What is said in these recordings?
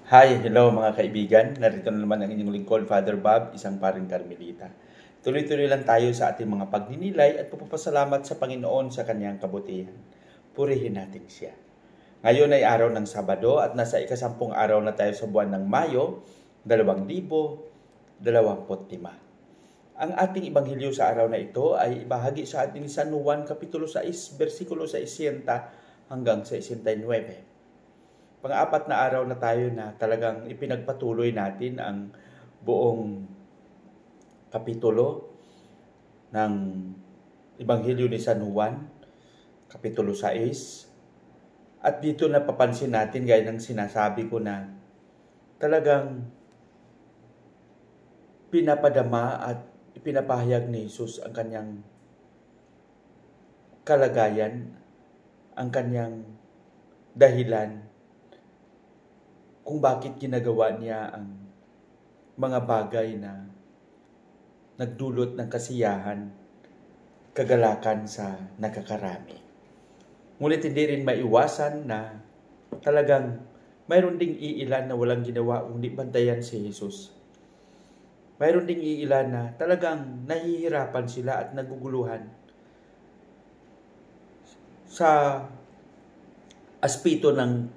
Hi, hello mga kaibigan. Narito na naman ang inyong lingkod, Father Bob, isang paring Carmelita. Tuloy-tuloy lang tayo sa ating mga pagninilay at pagpapasalamat sa Panginoon sa kanyang kabutihan. Purihin natin siya. Ngayon ay araw ng Sabado at nasa ikasampung araw na tayo sa buwan ng Mayo, 2025. Ang ating ibanghilyo sa araw na ito ay ibahagi sa ating San Juan Kapitulo 6, versikulo 60 hanggang 69. Pang-apat na araw na tayo na talagang ipinagpatuloy natin ang buong kapitulo ng Ebanghelyo ni San Juan, Kapitulo 6. At dito napapansin natin, gaya ng sinasabi ko, na talagang pinapadama at ipinapahayag ni Jesus ang kanyang kalagayan, ang kanyang dahilan kung bakit ginagawa niya ang mga bagay na nagdulot ng kasiyahan, kagalakan sa nakakarami. Ngunit hindi rin maiwasan na talagang mayroon ding iilan na walang ginawa kundi bantayan si Jesus. Mayroon ding iilan na talagang nahihirapan sila at naguguluhan sa aspeto ng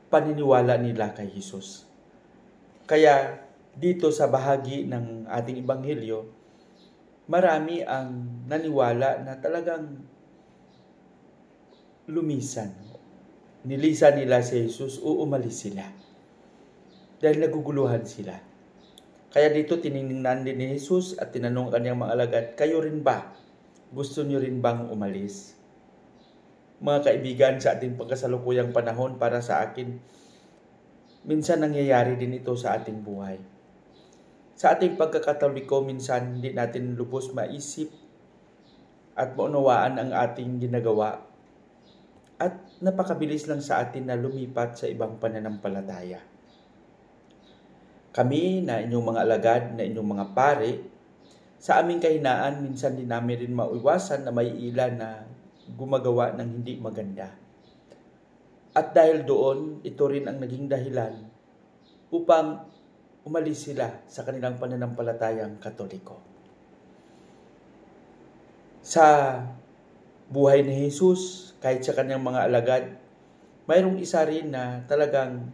paniniwala nila kay Jesus. Kaya dito sa bahagi ng ating Ebanghelyo, marami ang naniwala na talagang lumisan. Nilisan nila si Jesus o umalis sila. Dahil naguguluhan sila. Kaya dito tiningnan din ni Jesus at tinanong kanyang mga alagad, kayo rin ba? Gusto niyo rin bang umalis? Mga kaibigan, sa ating pagkasalukuyang panahon, para sa akin, minsan nangyayari din ito sa ating buhay. Sa ating pagkakatoliko, minsan hindi natin lubos maisip at maunawaan ang ating ginagawa. At napakabilis lang sa atin na lumipat sa ibang pananampalataya. Kami na inyong mga alagad, na inyong mga pare, sa aming kahinaan, minsan din namin rin maiwasan na may ilan na gumagawa ng hindi maganda. At dahil doon, ito rin ang naging dahilan upang umalis sila sa kanilang pananampalatayang Katoliko. Sa buhay ni Jesus, kahit sa kanyang mga alagad, mayroong isa rin na talagang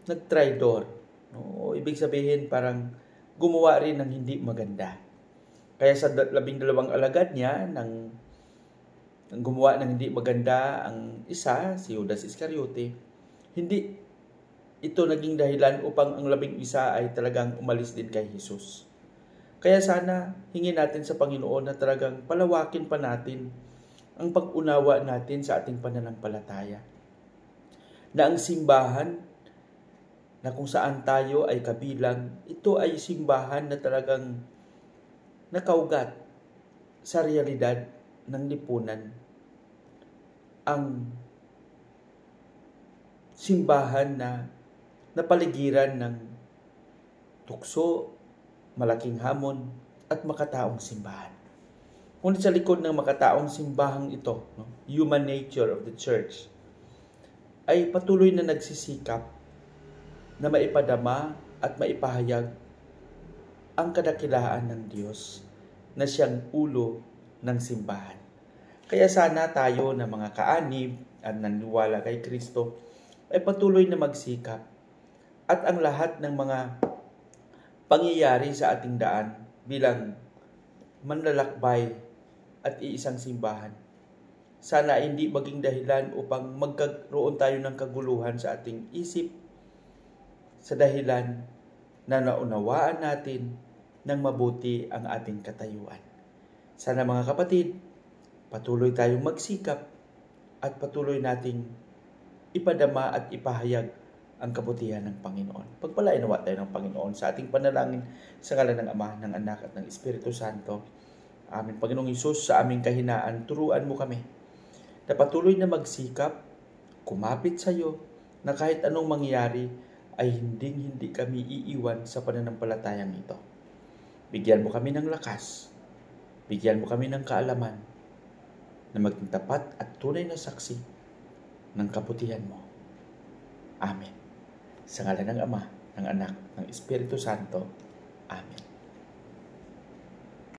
nagtraidor. No? Ibig sabihin, parang gumawa rin ng hindi maganda. Kaya sa 12 alagad niya, nang gumawa ng hindi maganda ang isa, si Judas Iscariote, hindi ito naging dahilan upang ang 11 ay talagang umalis din kay Jesus. Kaya sana hingin natin sa Panginoon na talagang palawakin pa natin ang pag-unawa natin sa ating pananampalataya. Na ang simbahan na kung saan tayo ay kabilang, ito ay simbahan na talagang nakaugat sa realidad ng lipunan. Ang simbahan na napaligiran ng tukso, malaking hamon, at makataong simbahan. Ngunit sa likod ng makataong simbahang ito, human nature of the church, ay patuloy na nagsisikap na maipadama at maipahayag ang kadakilaan ng Diyos na siyang ulo ng simbahan. Kaya sana tayo na mga kaanib at naniniwala kay Kristo ay patuloy na magsikap at ang lahat ng mga pangyayari sa ating daan bilang manlalakbay at iisang simbahan, sana hindi maging dahilan upang magkaroon tayo ng kaguluhan sa ating isip sa dahilan na naunawaan natin ng mabuti ang ating katayuan. Sana mga kapatid, patuloy tayong magsikap at patuloy nating ipadama at ipahayag ang kabutihan ng Panginoon. Pagpalain nawa tayo ng Panginoon sa ating panalangin sa ngalan ng Ama, ng Anak at ng Espiritu Santo. Amen. Panginoong Hesus, sa aming kahinaan, turuan mo kami na patuloy na magsikap, kumapit sa iyo, na kahit anong mangyari ay hindi kami iiwan sa pananampalatayang ito. Bigyan mo kami ng lakas, bigyan mo kami ng kaalaman, na maging tapat at tunay na saksi ng kabutihan mo. Amen. Sa ngalan ng Ama, ng Anak, ng Espiritu Santo. Amen.